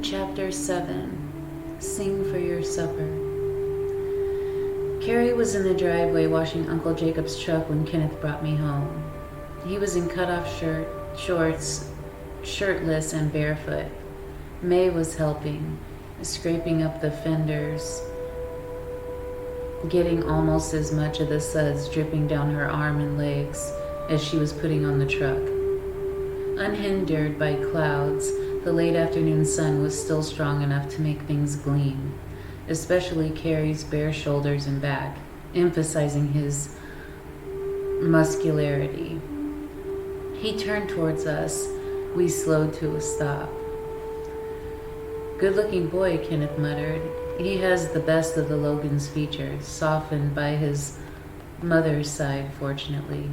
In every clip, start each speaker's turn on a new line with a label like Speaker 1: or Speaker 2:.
Speaker 1: Chapter 7. Sing for Your Supper. Carrie was in the driveway washing Uncle Jacob's truck when Kenneth brought me home. He was in cut-off shorts, shirtless and barefoot. May was helping, scraping up the fenders, getting almost as much of the suds dripping down her arm and legs as she was putting on the truck. Unhindered by clouds, the late afternoon sun was still strong enough to make things gleam, especially Carrie's bare shoulders and back, emphasizing his muscularity. He turned towards us. We slowed to a stop. "Good-looking boy," Kenneth muttered. He has the best of the Logan's features, softened by his mother's side, fortunately.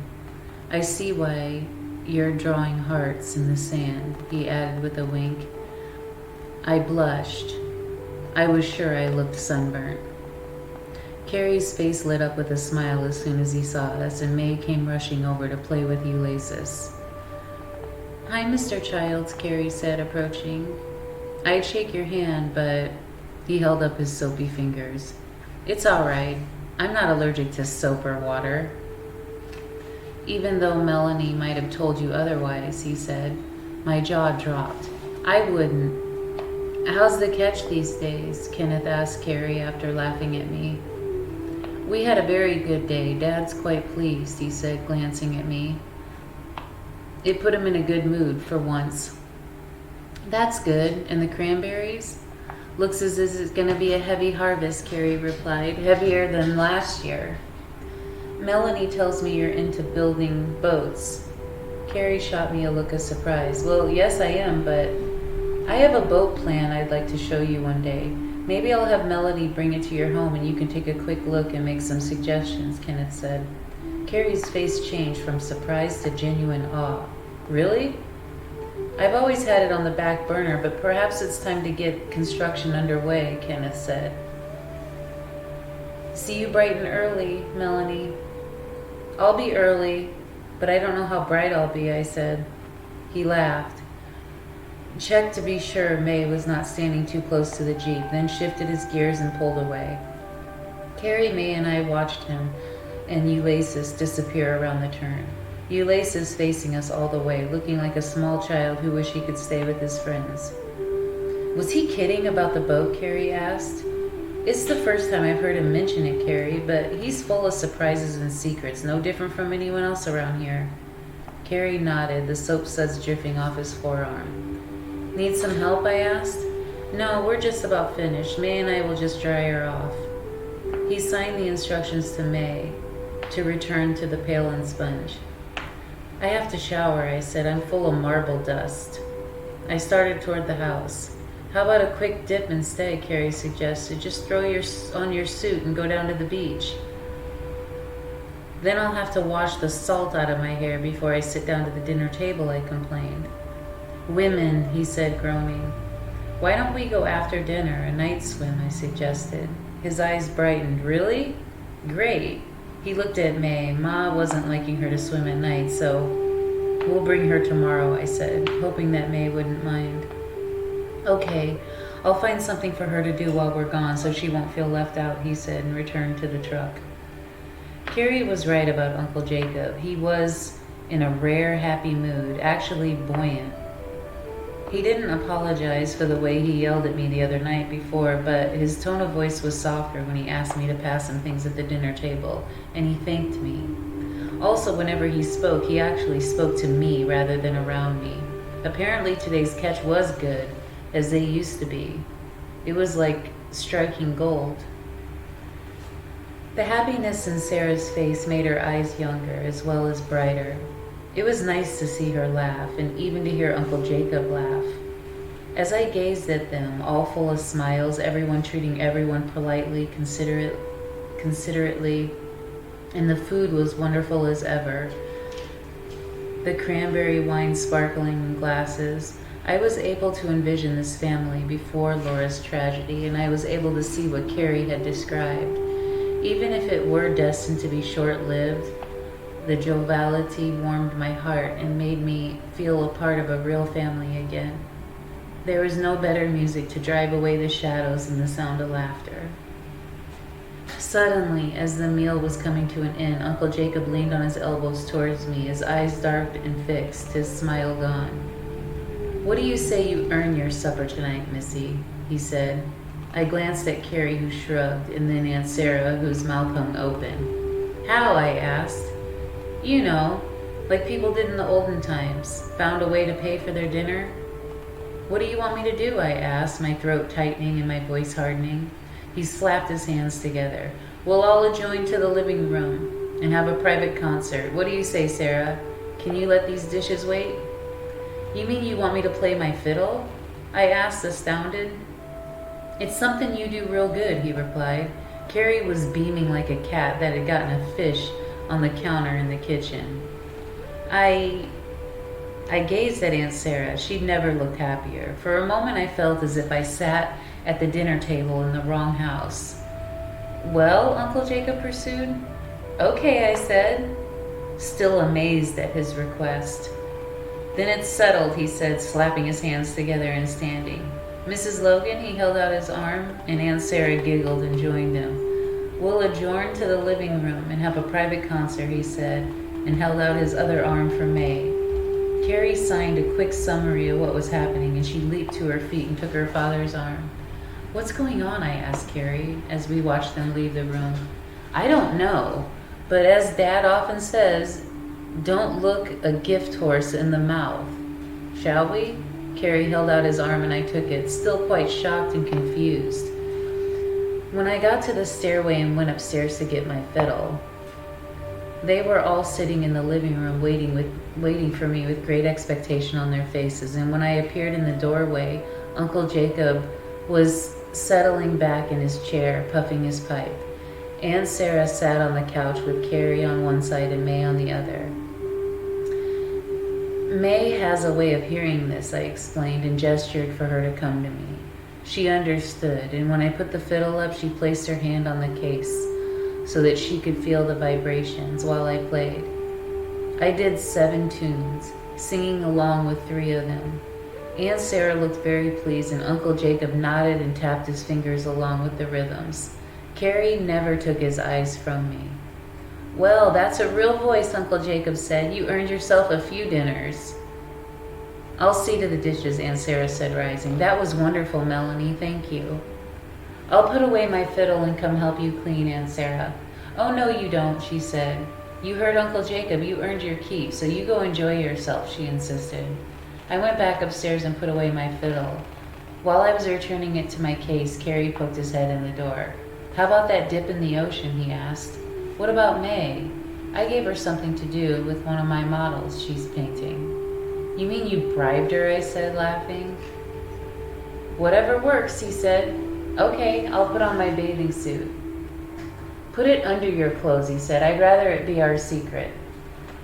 Speaker 1: "I see why you're drawing hearts in the sand," he added with a wink. I blushed. I was sure I looked sunburnt. Carrie's face lit up with a smile as soon as he saw us, and May came rushing over to play with Ulysses. "Hi, Mr. Childs," Carrie said, approaching. "I'd shake your hand, but..." He held up his soapy fingers. "It's all right. I'm not allergic to soap or water." "Even though Melanie might have told you otherwise," he said. My jaw dropped. "I wouldn't." "How's the catch these days?" Kenneth asked Carrie after laughing at me. "We had a very good day. Dad's quite pleased," he said, glancing at me. It put him in a good mood for once. "That's good. And the cranberries?" "Looks as if it's going to be a heavy harvest," Carrie replied. "Heavier than last year." "Melanie tells me you're into building boats." Carrie shot me a look of surprise. "Well, yes, I am, but I have a boat plan I'd like to show you one day. Maybe I'll have Melanie bring it to your home and you can take a quick look and make some suggestions," Kenneth said. Carrie's face changed from surprise to genuine awe. "Really?" "I've always had it on the back burner, but perhaps it's time to get construction underway," Kenneth said. "See you bright and early, Melanie." "I'll be early, but I don't know how bright I'll be," I said. He laughed. Checked to be sure May was not standing too close to the Jeep, then shifted his gears and pulled away. Carrie, May, and I watched him and Ulysses disappear around the turn. Ulysses facing us all the way, looking like a small child who wished he could stay with his friends. "Was he kidding about the boat?" Carrie asked. "It's the first time I've heard him mention it, Carrie, but he's full of surprises and secrets, no different from anyone else around here." Carrie nodded, the soap suds dripping off his forearm. "Need some help?" I asked. "No, we're just about finished. May and I will just dry her off." He signed the instructions to May to return to the pail and sponge. "I have to shower," I said. "I'm full of marble dust." I started toward the house. "How about a quick dip instead?" Carrie suggested. "Just throw on your suit and go down to the beach." "Then I'll have to wash the salt out of my hair before I sit down to the dinner table," I complained. "Women," he said, groaning. "Why don't we go after dinner, a night swim?" I suggested. His eyes brightened. "Really? Great." He looked at May. Ma wasn't liking her to swim at night, so we'll bring her tomorrow, I said, hoping that May wouldn't mind. "Okay, I'll find something for her to do while we're gone so she won't feel left out," he said, and returned to the truck. Carrie was right about Uncle Jacob. He was in a rare, happy mood, actually buoyant. He didn't apologize for the way he yelled at me the other night before, but his tone of voice was softer when he asked me to pass him things at the dinner table, and he thanked me. Also, whenever he spoke, he actually spoke to me rather than around me. Apparently today's catch was good, as they used to be. It was like striking gold. The happiness in Sarah's face made her eyes younger as well as brighter. It was nice to see her laugh, and even to hear Uncle Jacob laugh. As I gazed at them, all full of smiles, everyone treating everyone politely, considerately, and the food was wonderful as ever, the cranberry wine sparkling in glasses, I was able to envision this family before Laura's tragedy, and I was able to see what Carrie had described. Even if it were destined to be short-lived, the joviality warmed my heart and made me feel a part of a real family again. There was no better music to drive away the shadows than the sound of laughter. Suddenly, as the meal was coming to an end, Uncle Jacob leaned on his elbows towards me, his eyes dark and fixed, his smile gone. "What do you say you earn your supper tonight, Missy?" he said. I glanced at Carrie, who shrugged, and then Aunt Sarah, whose mouth hung open. "How?" I asked. "You know, like people did in the olden times, found a way to pay for their dinner." "What do you want me to do?" I asked, my throat tightening and my voice hardening. He slapped his hands together. "We'll all adjourn to the living room and have a private concert. What do you say, Sarah? Can you let these dishes wait?" "You mean you want me to play my fiddle?" I asked, astounded. "It's something you do real good," he replied. Carrie was beaming like a cat that had gotten a fish on the counter in the kitchen. I gazed at Aunt Sarah. She'd never looked happier. For a moment I felt as if I sat at the dinner table in the wrong house. "Well," Uncle Jacob pursued. "Okay," I said, still amazed at his request. "Then it's settled," he said, slapping his hands together and standing. "Mrs. Logan," he held out his arm, and Aunt Sarah giggled and joined him. "We'll adjourn to the living room and have a private concert," he said, and held out his other arm for May. Carrie signed a quick summary of what was happening, and she leaped to her feet and took her father's arm. "What's going on?" I asked Carrie as we watched them leave the room. "I don't know, but as Dad often says, don't look a gift horse in the mouth. Shall we?" Carrie held out his arm and I took it, still quite shocked and confused. When I got to the stairway and went upstairs to get my fiddle, they were all sitting in the living room waiting for me with great expectation on their faces, and when I appeared in the doorway, Uncle Jacob was settling back in his chair, puffing his pipe. Aunt Sarah sat on the couch with Carrie on one side and May on the other. "May has a way of hearing this," I explained, and gestured for her to come to me. She understood, and when I put the fiddle up, she placed her hand on the case so that she could feel the vibrations while I played. I did 7 tunes, singing along with 3 of them. Aunt Sarah looked very pleased, and Uncle Jacob nodded and tapped his fingers along with the rhythms. Carrie never took his eyes from me. "Well, that's a real voice," Uncle Jacob said. "You earned yourself a few dinners." "I'll see to the dishes," Aunt Sarah said, rising. "That was wonderful, Melanie. Thank you." "I'll put away my fiddle and come help you clean, Aunt Sarah." "Oh, no, you don't," she said. "You heard Uncle Jacob. You earned your keep, so you go enjoy yourself," she insisted. I went back upstairs and put away my fiddle. While I was returning it to my case, Carrie poked his head in the door. "How about that dip in the ocean?" he asked. "What about May?" "I gave her something to do with one of my models she's painting." "You mean you bribed her?" I said, laughing. "Whatever works," he said. "Okay, I'll put on my bathing suit." "Put it under your clothes," he said. "I'd rather it be our secret."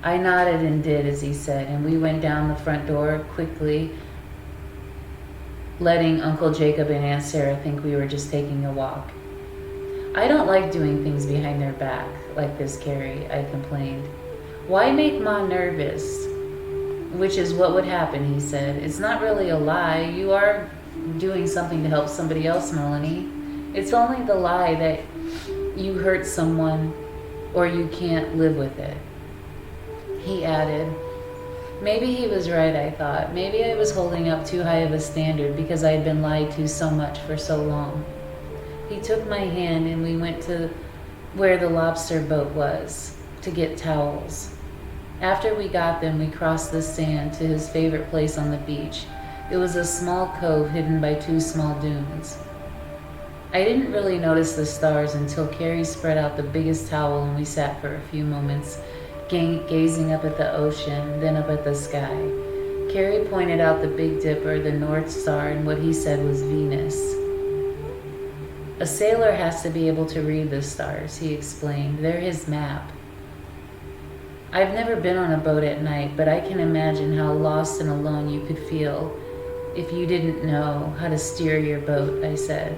Speaker 1: I nodded and did as he said, and we went down the front door quickly, letting Uncle Jacob and Aunt Sarah think we were just taking a walk. "I don't like doing things behind their back like this, Carrie," I complained. "Why make Ma nervous?" "Which is what would happen," he said. "It's not really a lie. You are doing something to help somebody else, Melanie. It's only the lie that you hurt someone or you can't live with it." He added. Maybe he was right, I thought. Maybe I was holding up too high of a standard because I had been lied to so much for so long. He took my hand and we went to where the lobster boat was to get towels. After we got them, we crossed the sand to his favorite place on the beach. It was a small cove hidden by 2 small dunes. I didn't really notice the stars until Carrie spread out the biggest towel and we sat for a few moments, gazing up at the ocean, then up at the sky. Carrie pointed out the Big Dipper, the North Star, and what he said was Venus. "A sailor has to be able to read the stars," he explained. "They're his map." I've never been on a boat at night, but I can imagine how lost and alone you could feel if you didn't know how to steer your boat, I said.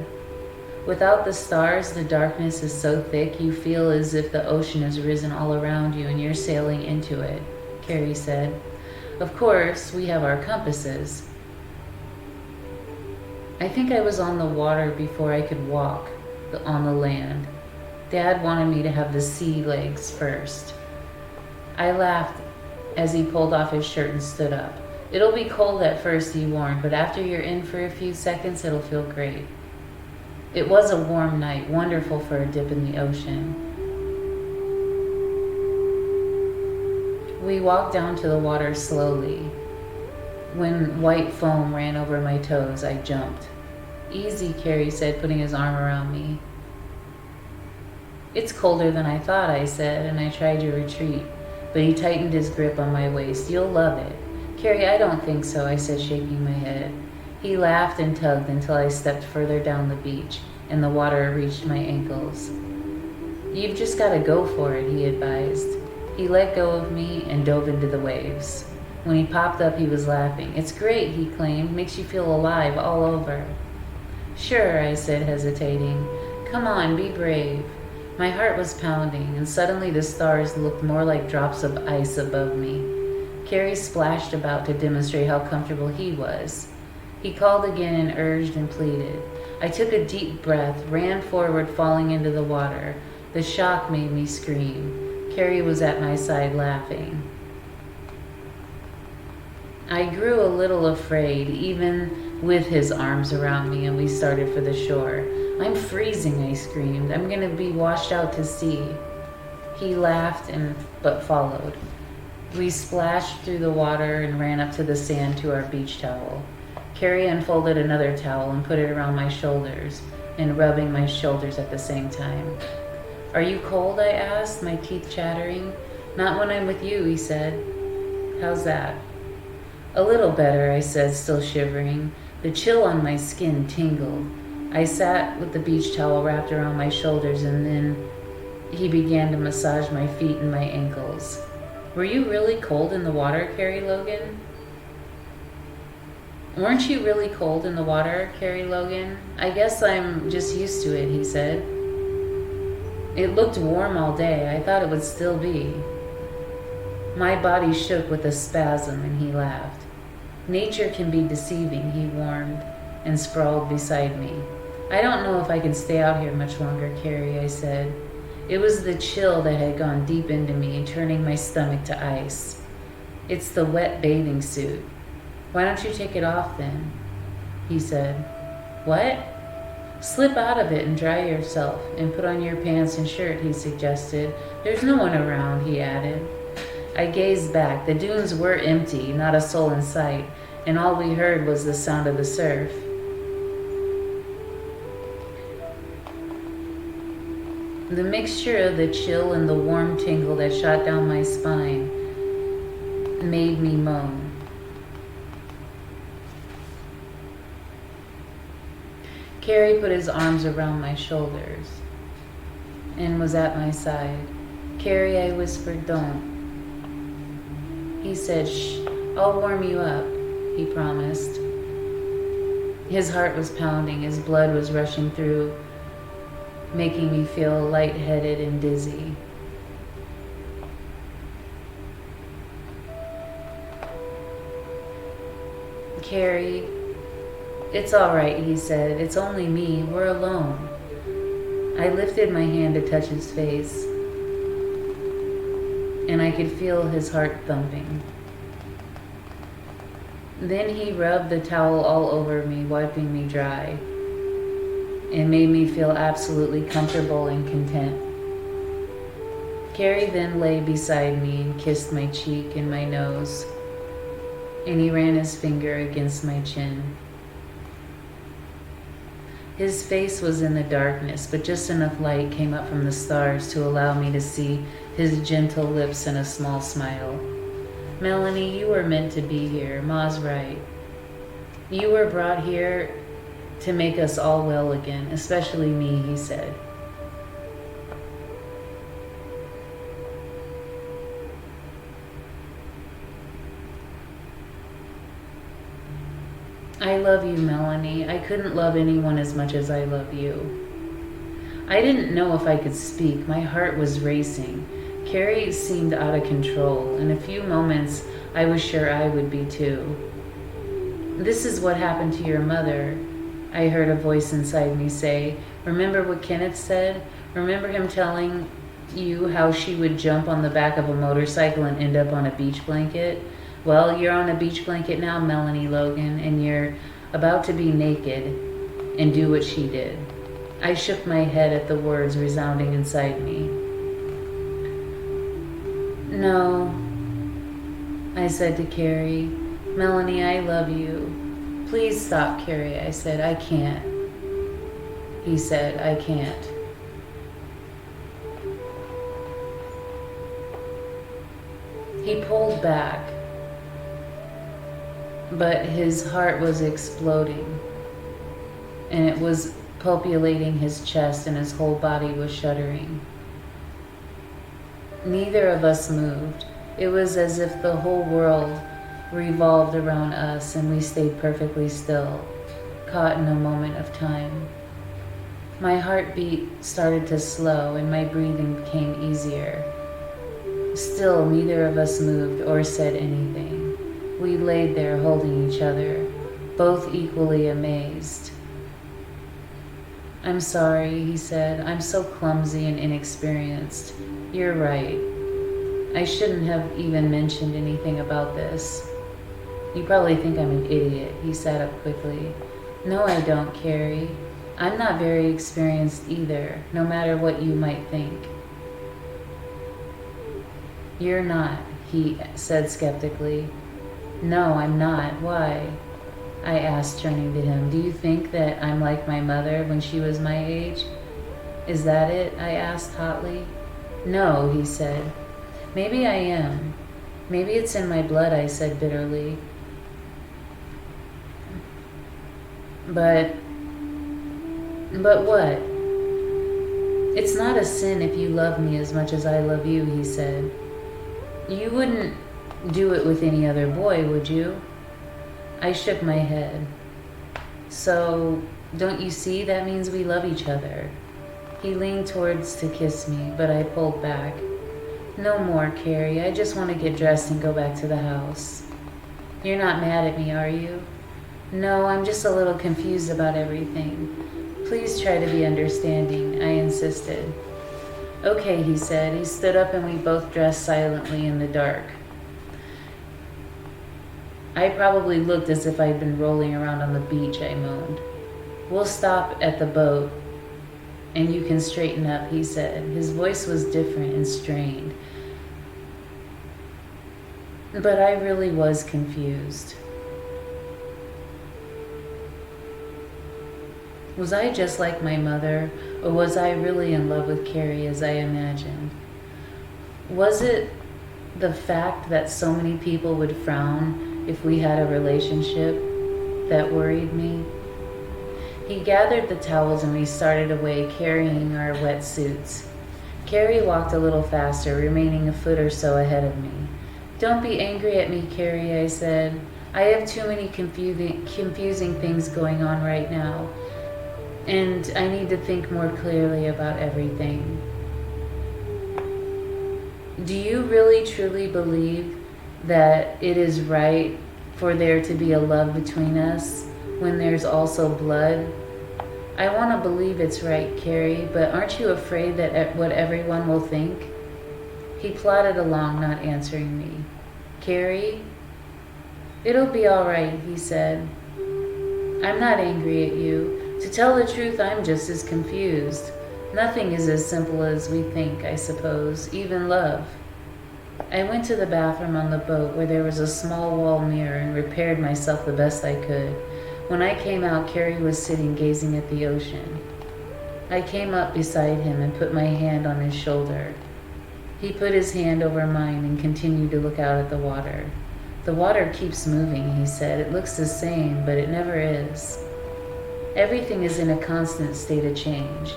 Speaker 1: "Without the stars, the darkness is so thick you feel as if the ocean has risen all around you and you're sailing into it," Carrie said. "Of course, we have our compasses." I think I was on the water before I could walk on the land. Dad wanted me to have the sea legs first. I laughed as he pulled off his shirt and stood up. It'll be cold at first, he warned, but after you're in for a few seconds, it'll feel great. It was a warm night, wonderful for a dip in the ocean. We walked down to the water slowly. When white foam ran over my toes, I jumped. Easy, Carrie said, putting his arm around me. It's colder than I thought, I said, and I tried to retreat, but he tightened his grip on my waist. You'll love it. Carrie, I don't think so, I said, shaking my head. He laughed and tugged until I stepped further down the beach, and the water reached my ankles. You've just got to go for it, he advised. He let go of me and dove into the waves. When he popped up, he was laughing. It's great, he claimed. Makes you feel alive all over. Sure, I said, hesitating. Come on, be brave. My heart was pounding, and suddenly the stars looked more like drops of ice above me. Carrie splashed about to demonstrate how comfortable he was. He called again and urged and pleaded. I took a deep breath, ran forward, falling into the water. The shock made me scream. Carrie was at my side laughing. I grew a little afraid, even with his arms around me, and we started for the shore. I'm freezing, I screamed. I'm going to be washed out to sea. He laughed but followed. We splashed through the water and ran up to the sand to our beach towel. Carrie unfolded another towel and put it around my shoulders, and rubbing my shoulders at the same time. Are you cold? I asked, my teeth chattering. Not when I'm with you, he said. How's that? A little better, I said, still shivering. The chill on my skin tingled. I sat with the beach towel wrapped around my shoulders, and then he began to massage my feet and my ankles. Were you really cold in the water, Carrie Logan? Weren't you really cold in the water, Carrie Logan? I guess I'm just used to it, he said. It looked warm all day. I thought it would still be. My body shook with a spasm, and he laughed. Nature can be deceiving, he warned, and sprawled beside me. I don't know if I can stay out here much longer, Carrie, I said. It was the chill that had gone deep into me, turning my stomach to ice. It's the wet bathing suit. Why don't you take it off then? He said. What? Slip out of it and dry yourself and put on your pants and shirt, he suggested. There's no one around, he added. I gazed back. The dunes were empty, not a soul in sight, and all we heard was the sound of the surf. The mixture of the chill and the warm tingle that shot down my spine made me moan. Carrie put his arms around my shoulders and was at my side. Carrie, I whispered, don't. He said, shh, I'll warm you up, he promised. His heart was pounding, his blood was rushing through, making me feel lightheaded and dizzy. Carrie, it's all right, he said. It's only me. We're alone. I lifted my hand to touch his face, and I could feel his heart thumping. Then he rubbed the towel all over me, wiping me dry, and made me feel absolutely comfortable and content. Carrie then lay beside me and kissed my cheek and my nose, and he ran his finger against my chin. His face was in the darkness, but just enough light came up from the stars to allow me to see his gentle lips and a small smile. Melanie, you were meant to be here. Ma's right. You were brought here to make us all well again, especially me, he said. I love you, Melanie. I couldn't love anyone as much as I love you. I didn't know if I could speak. My heart was racing. Carrie seemed out of control. In a few moments, I was sure I would be too. This is what happened to your mother. I heard a voice inside me say, "Remember what Kenneth said? Remember him telling you how she would jump on the back of a motorcycle and end up on a beach blanket? Well, you're on a beach blanket now, Melanie Logan, and you're about to be naked and do what she did." I shook my head at the words resounding inside me. "No," I said to Carrie. "Melanie, I love you. Please stop, Carrie," I said. "I can't." He said, "I can't." He pulled back, but his heart was exploding, and it was populating his chest, and his whole body was shuddering. Neither of us moved. It was as if the whole world revolved around us, and we stayed perfectly still, caught in a moment of time. My heartbeat started to slow, and my breathing became easier. Still, neither of us moved or said anything. We laid there holding each other, both equally amazed. "I'm sorry," he said. "I'm so clumsy and inexperienced. You're right. I shouldn't have even mentioned anything about this. You probably think I'm an idiot." He sat up quickly. "No, I don't, Carrie. I'm not very experienced either, no matter what you might think." "You're not," he said skeptically. "No, I'm not. Why?" I asked, turning to him. "Do you think that I'm like my mother when she was my age?" "Is that it?" I asked hotly. "No," he said. "Maybe I am. Maybe it's in my blood," I said bitterly. But what? "It's not a sin if you love me as much as I love you," he said. "You wouldn't do it with any other boy, would you?" I shook my head. "So, don't you see that means we love each other?" He leaned towards to kiss me, but I pulled back. "No more, Carrie. I just want to get dressed and go back to the house." "You're not mad at me, are you?" "No, I'm just a little confused about everything. Please try to be understanding," I insisted. "Okay," he said. He stood up and we both dressed silently in the dark. I probably looked as if I'd been rolling around on the beach, I moaned. "We'll stop at the boat and you can straighten up," he said. His voice was different and strained. But I really was confused. Was I just like my mother, or was I really in love with Carrie as I imagined? Was it the fact that so many people would frown if we had a relationship that worried me? He gathered the towels and we started away, carrying our wetsuits. Carrie walked a little faster, remaining a foot or so ahead of me. "Don't be angry at me, Carrie," I said. "I have too many confusing things going on right now, and I need to think more clearly about everything." "Do you really truly believe that it is right for there to be a love between us when there's also blood?" "I want to believe it's right, Carrie, but aren't you afraid that what everyone will think?" He plodded along, not answering me. "Carrie?" "It'll be all right," he said. "I'm not angry at you. To tell the truth, I'm just as confused. Nothing is as simple as we think, I suppose, even love." I went to the bathroom on the boat where there was a small wall mirror and repaired myself the best I could. When I came out, Carrie was sitting gazing at the ocean. I came up beside him and put my hand on his shoulder. He put his hand over mine and continued to look out at the water. "The water keeps moving," he said. "It looks the same, but it never is. Everything is in a constant state of change.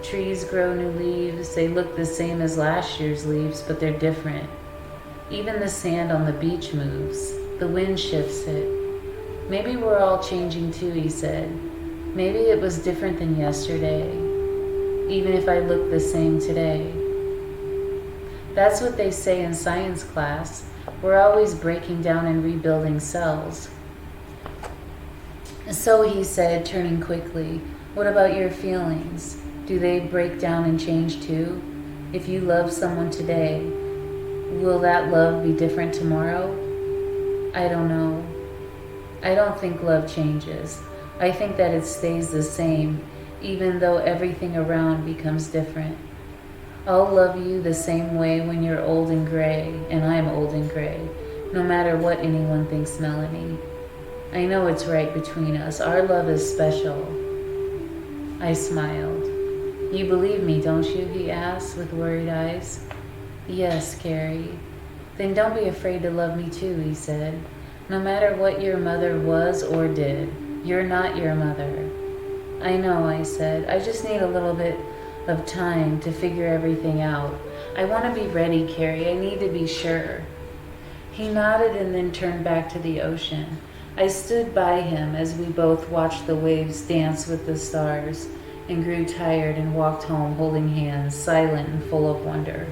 Speaker 1: Trees grow new leaves. They look the same as last year's leaves, but they're different. Even the sand on the beach moves. The wind shifts it. Maybe we're all changing too," he said. "Maybe it was different than yesterday, even if I look the same today. That's what they say in science class. We're always breaking down and rebuilding cells. So he said, turning quickly, what about your feelings? Do they break down and change too? If you love someone today, will that love be different tomorrow? I don't know. I don't think love changes. I think that it stays the same, even though everything around becomes different. I'll love you the same way when you're old and gray, and I'm old and gray, no matter what anyone thinks, Melanie. I know it's right between us. Our love is special. I smiled. You believe me, don't you? He asked with worried eyes. Yes, Carrie. Then don't be afraid to love me too, he said. No matter what your mother was or did, you're not your mother. I know, I said. I just need a little bit of time to figure everything out. I want to be ready, Carrie. I need to be sure. He nodded and then turned back to the ocean. I stood by him as we both watched the waves dance with the stars and grew tired and walked home holding hands, silent and full of wonder.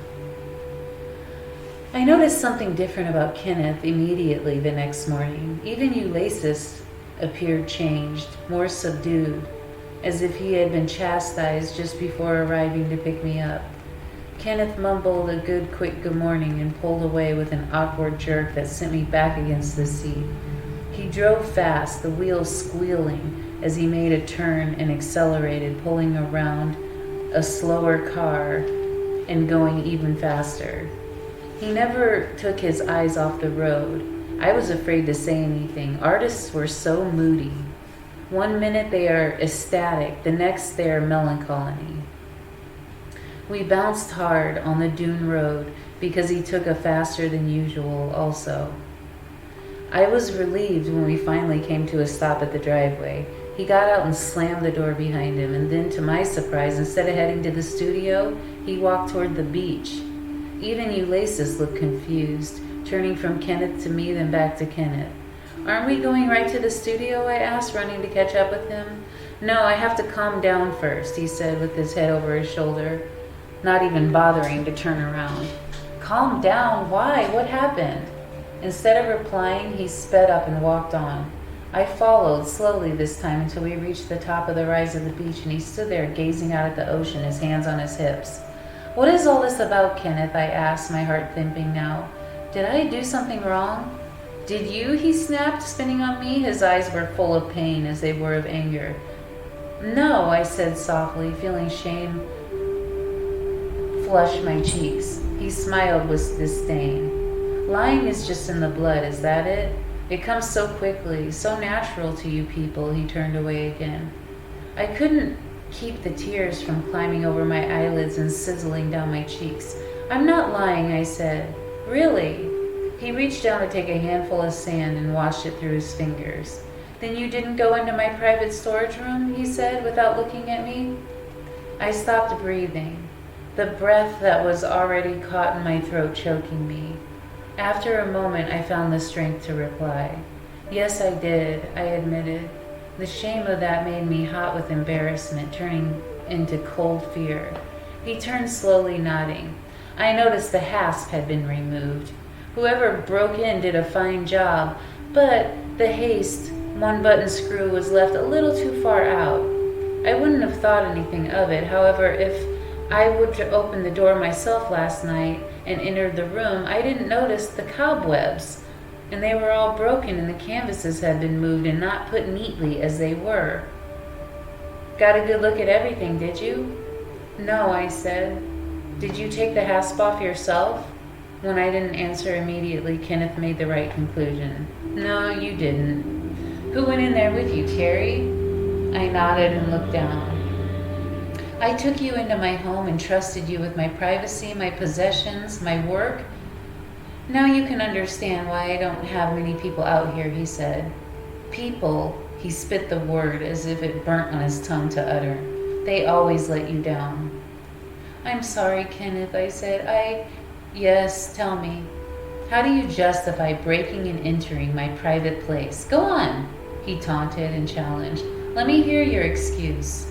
Speaker 1: I noticed something different about Kenneth immediately the next morning. Even Ulysses appeared changed, more subdued, as if he had been chastised just before arriving to pick me up. Kenneth mumbled a good, quick good morning and pulled away with an awkward jerk that sent me back against the seat. He drove fast, the wheels squealing as he made a turn and accelerated, pulling around a slower car and going even faster. He never took his eyes off the road. I was afraid to say anything. Artists were so moody. One minute they are ecstatic, the next they are melancholy. We bounced hard on the dune road because he took a faster than usual also. I was relieved when we finally came to a stop at the driveway. He got out and slammed the door behind him, and then to my surprise, instead of heading to the studio, he walked toward the beach. Even Ulysses looked confused, turning from Kenneth to me, then back to Kenneth. Aren't we going right to the studio? I asked, running to catch up with him. No, I have to calm down first, he said with his head over his shoulder, not even bothering to turn around. Calm down? Why? What happened? Instead of replying, he sped up and walked on. I followed, slowly this time, until we reached the top of the rise of the beach, and he stood there gazing out at the ocean, his hands on his hips. What is all this about, Kenneth? I asked, my heart thumping now. Did I do something wrong? Did you? He snapped, spinning on me. His eyes were full of pain as they were of anger. No, I said softly, feeling shame flush my cheeks. He smiled with disdain. Lying is just in the blood, is that it? It comes so quickly, so natural to you people. He turned away again. I couldn't keep the tears from climbing over my eyelids and sizzling down my cheeks. I'm not lying, I said. Really? He reached down to take a handful of sand and washed it through his fingers. Then you didn't go into my private storage room, he said, without looking at me? I stopped breathing, the breath that was already caught in my throat choking me. After a moment, I found the strength to reply. Yes, I did, I admitted. The shame of that made me hot with embarrassment, turning into cold fear. He turned slowly, nodding. I noticed the hasp had been removed. Whoever broke in did a fine job, but the haste, one-button screw was left a little too far out. I wouldn't have thought anything of it. However, if I would have opened the door myself last night and entered the room, I didn't notice the cobwebs, and they were all broken and the canvases had been moved and not put neatly as they were. Got a good look at everything, did you? No, I said. Did you take the hasp off yourself? When I didn't answer immediately, Kenneth made the right conclusion. No, you didn't. Who went in there with you, Carrie? I nodded and looked down. I took you into my home and trusted you with my privacy, my possessions, my work. Now you can understand why I don't have many people out here, he said. People, he spit the word as if it burnt on his tongue to utter. They always let you down. I'm sorry, Kenneth, I said. Yes, tell me. How do you justify breaking and entering my private place? Go on, he taunted and challenged. Let me hear your excuse.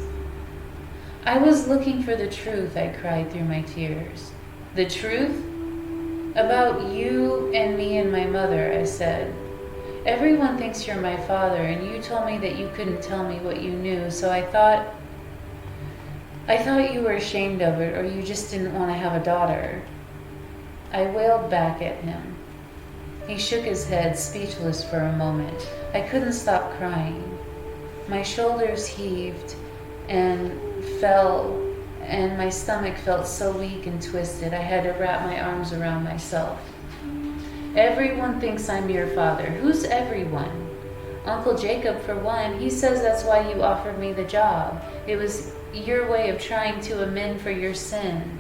Speaker 1: I was looking for the truth, I cried through my tears. The truth? About you and me and my mother, I said. Everyone thinks you're my father, and you told me that you couldn't tell me what you knew, so I thought you were ashamed of it, or you just didn't want to have a daughter. I wailed back at him. He shook his head, speechless for a moment. I couldn't stop crying. My shoulders heaved and fell, and my stomach felt so weak and twisted, I had to wrap my arms around myself. Everyone thinks I'm your father. Who's everyone? Uncle Jacob, for one. He says that's why you offered me the job. It was your way of trying to amend for your sin,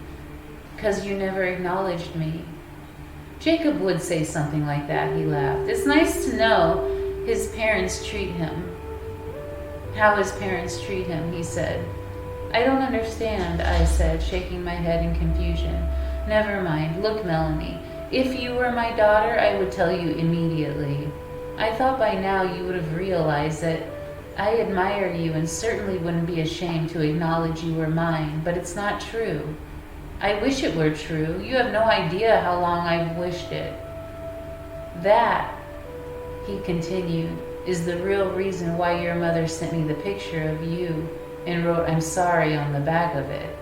Speaker 1: because you never acknowledged me. Jacob would say something like that, he laughed. It's nice to know his parents treat him. How his parents treat him, he said. I don't understand, I said, shaking my head in confusion. Never mind. Look, Melanie, if you were my daughter, I would tell you immediately. I thought by now you would have realized that I admire you and certainly wouldn't be ashamed to acknowledge you were mine, but it's not true. I wish it were true. You have no idea how long I've wished it. That, he continued, is the real reason why your mother sent me the picture of you and wrote I'm sorry on the back of it.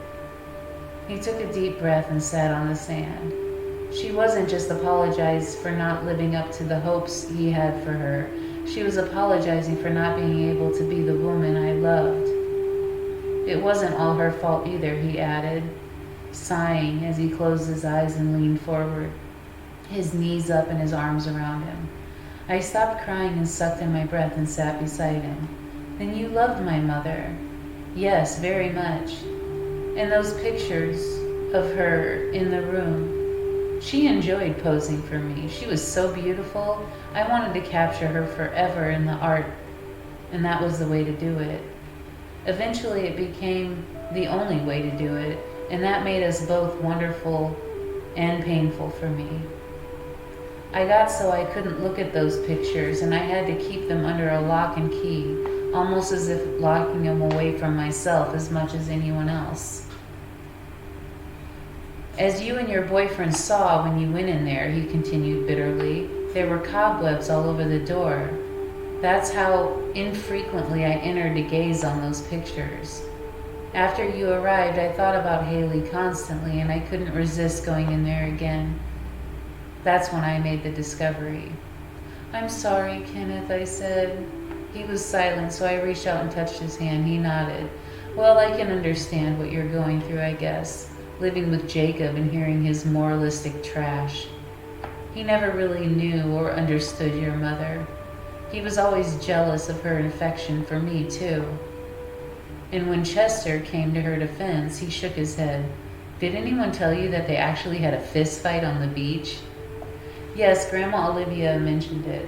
Speaker 1: He took a deep breath and sat on the sand. She wasn't just apologized for not living up to the hopes he had for her. She was apologizing for not being able to be the woman I loved. It wasn't all her fault either, he added, sighing as he closed his eyes and leaned forward, his knees up and his arms around him. I stopped crying and sucked in my breath and sat beside him. Then you loved my mother. Yes, very much. And those pictures of her in the room, she enjoyed posing for me. She was so beautiful. I wanted to capture her forever in the art, and that was the way to do it. Eventually it became the only way to do it, and that made us both wonderful and painful for me. I got so I couldn't look at those pictures, and I had to keep them under a lock and key, almost as if locking them away from myself as much as anyone else. As you and your boyfriend saw when you went in there, he continued bitterly, there were cobwebs all over the door. That's how infrequently I entered to gaze on those pictures. After you arrived, I thought about Haley constantly, and I couldn't resist going in there again. That's when I made the discovery. I'm sorry, Kenneth, I said. He was silent, so I reached out and touched his hand. He nodded. Well, I can understand what you're going through, I guess. Living with Jacob and hearing his moralistic trash. He never really knew or understood your mother. He was always jealous of her affection for me, too. And when Chester came to her defense, he shook his head. Did anyone tell you that they actually had a fist fight on the beach? Yes, Grandma Olivia mentioned it.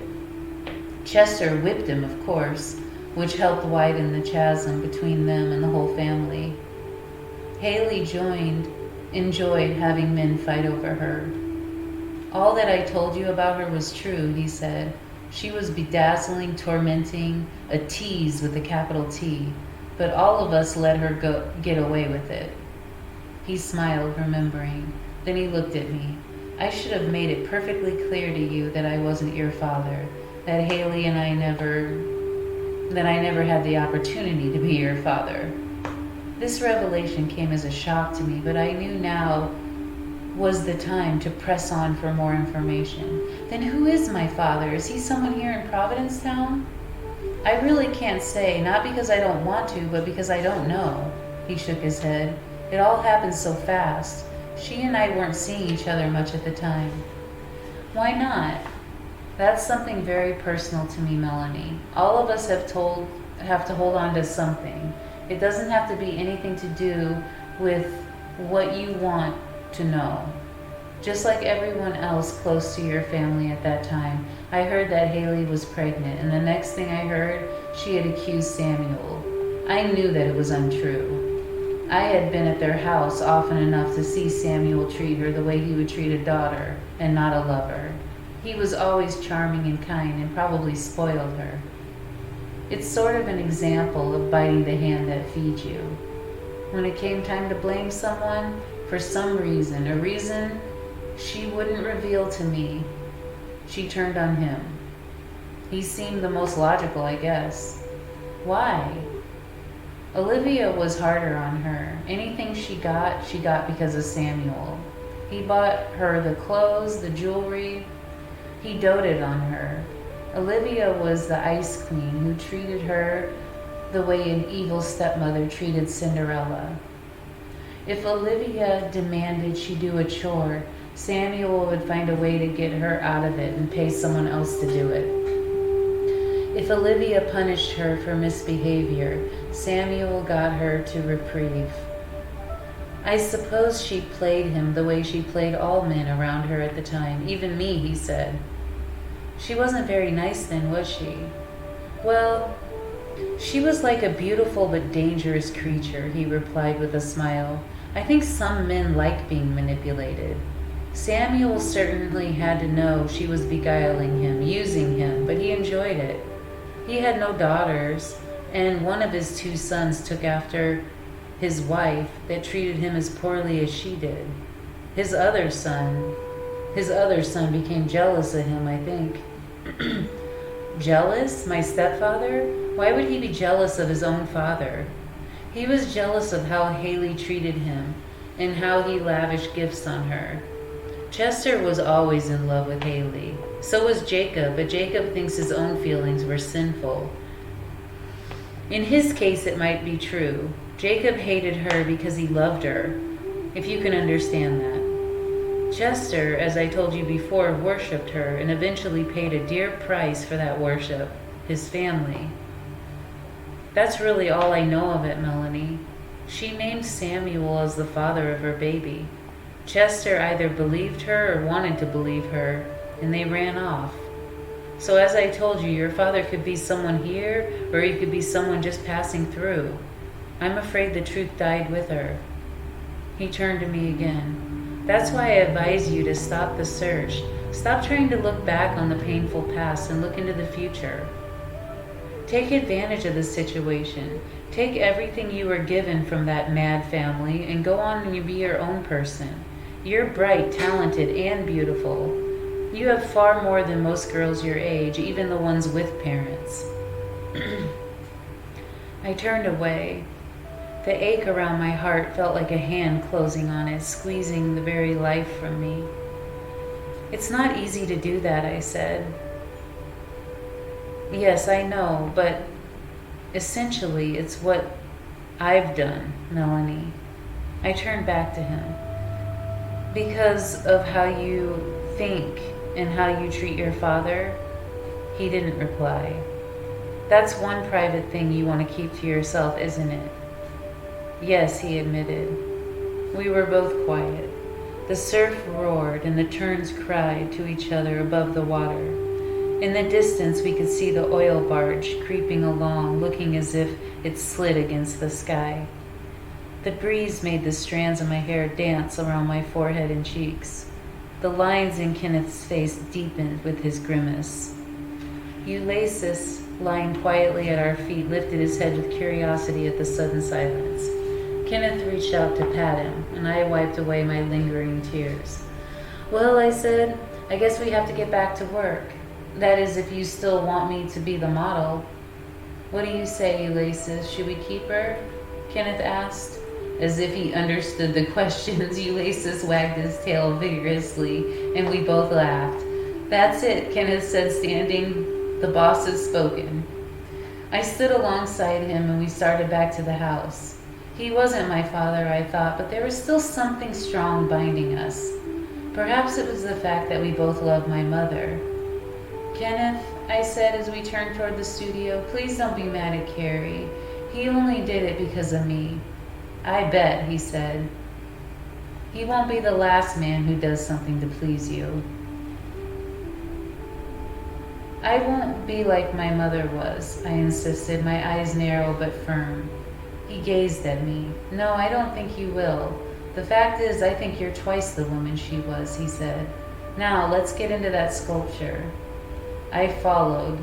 Speaker 1: Chester whipped him, of course, which helped widen the chasm between them and the whole family. Haley enjoyed having men fight over her. All that I told you about her was true, he said. She was bedazzling, tormenting, a tease with a capital T, but all of us let her get away with it. He smiled, remembering. Then he looked at me. I should have made it perfectly clear to you that I wasn't your father, that Haley and I never had the opportunity to be your father. This revelation came as a shock to me, but I knew now was the time to press on for more information. Then who is my father? Is he someone here in Providencetown? I really can't say, not because I don't want to, but because I don't know. He shook his head. It all happened so fast. She and I weren't seeing each other much at the time. Why not? That's something very personal to me, Melanie. All of us have to hold on to something. It doesn't have to be anything to do with what you want to know. Just like everyone else close to your family at that time, I heard that Haley was pregnant, and the next thing I heard, she had accused Samuel. I knew that it was untrue. I had been at their house often enough to see Samuel treat her the way he would treat a daughter and not a lover. He was always charming and kind and probably spoiled her. It's sort of an example of biting the hand that feeds you. When it came time to blame someone, for some reason, a reason she wouldn't reveal to me, she turned on him. He seemed the most logical, I guess. Why? Olivia was harder on her. Anything she got because of Samuel. He bought her the clothes, the jewelry. He doted on her. Olivia was the ice queen who treated her the way an evil stepmother treated Cinderella. If Olivia demanded she do a chore, Samuel would find a way to get her out of it and pay someone else to do it. If Olivia punished her for misbehavior, Samuel got her to reprieve. I suppose she played him the way she played all men around her at the time, even me, he said. She wasn't very nice then, was she? Well, she was like a beautiful but dangerous creature, he replied with a smile. I think some men like being manipulated. Samuel certainly had to know she was beguiling him, using him, but he enjoyed it. He had no daughters, and one of his 2 sons took after his wife that treated him as poorly as she did. His other son became jealous of him, I think. Jealous? My stepfather? Why would he be jealous of his own father? He was jealous of how Haley treated him and how he lavished gifts on her. Chester was always in love with Haley. So was Jacob, but Jacob thinks his own feelings were sinful. In his case, it might be true. Jacob hated her because he loved her, if you can understand that. Chester, as I told you before, worshipped her and eventually paid a dear price for that worship, his family. That's really all I know of it, Melanie. She named Samuel as the father of her baby. Chester either believed her or wanted to believe her, and they ran off. So as I told you, your father could be someone here, or he could be someone just passing through. I'm afraid the truth died with her. He turned to me again. That's why I advise you to stop the search. Stop trying to look back on the painful past and look into the future. Take advantage of the situation. Take everything you were given from that mad family and go on and be your own person. You're bright, talented, and beautiful. You have far more than most girls your age, even the ones with parents. I turned away. The ache around my heart felt like a hand closing on it, squeezing the very life from me. It's not easy to do that, I said. Yes, I know, but essentially it's what I've done, Melanie. I turned back to him. Because of how you think and how you treat your father, he didn't reply. That's one private thing you want to keep to yourself, isn't it? Yes, he admitted. We were both quiet. The surf roared and the terns cried to each other above the water. In the distance, we could see the oil barge creeping along, looking as if it slid against the sky. The breeze made the strands of my hair dance around my forehead and cheeks. The lines in Kenneth's face deepened with his grimace. Ulysses, lying quietly at our feet, lifted his head with curiosity at the sudden silence. Kenneth reached out to pat him, and I wiped away my lingering tears. Well, I said, I guess we have to get back to work. That is, if you still want me to be the model. What do you say, Ulysses? Should we keep her? Kenneth asked. As if he understood the questions, Ulysses wagged his tail vigorously, and we both laughed. That's it, Kenneth said, standing. The boss has spoken. I stood alongside him, and we started back to the house. He wasn't my father, I thought, but there was still something strong binding us. Perhaps it was the fact that we both loved my mother. Kenneth, I said as we turned toward the studio, please don't be mad at Carrie. He only did it because of me. I bet, he said. He won't be the last man who does something to please you. I won't be like my mother was, I insisted, my eyes narrow but firm. He gazed at me. No, I don't think you will. The fact is, I think you're twice the woman she was, he said. Now, let's get into that sculpture. I followed,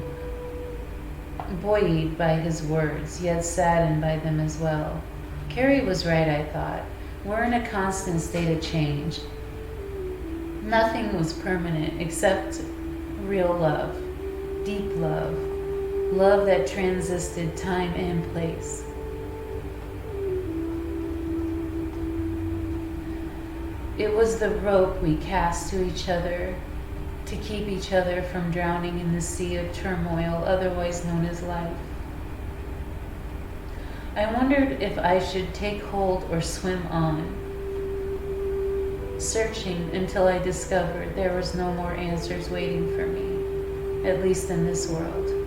Speaker 1: buoyed by his words, yet saddened by them as well. Carrie was right, I thought. We're in a constant state of change. Nothing was permanent except real love. deep love, love that transcended time and place. It was the rope we cast to each other to keep each other from drowning in the sea of turmoil otherwise known as life. I wondered if I should take hold or swim on, searching until I discovered there was no more answers waiting for me, at least in this world.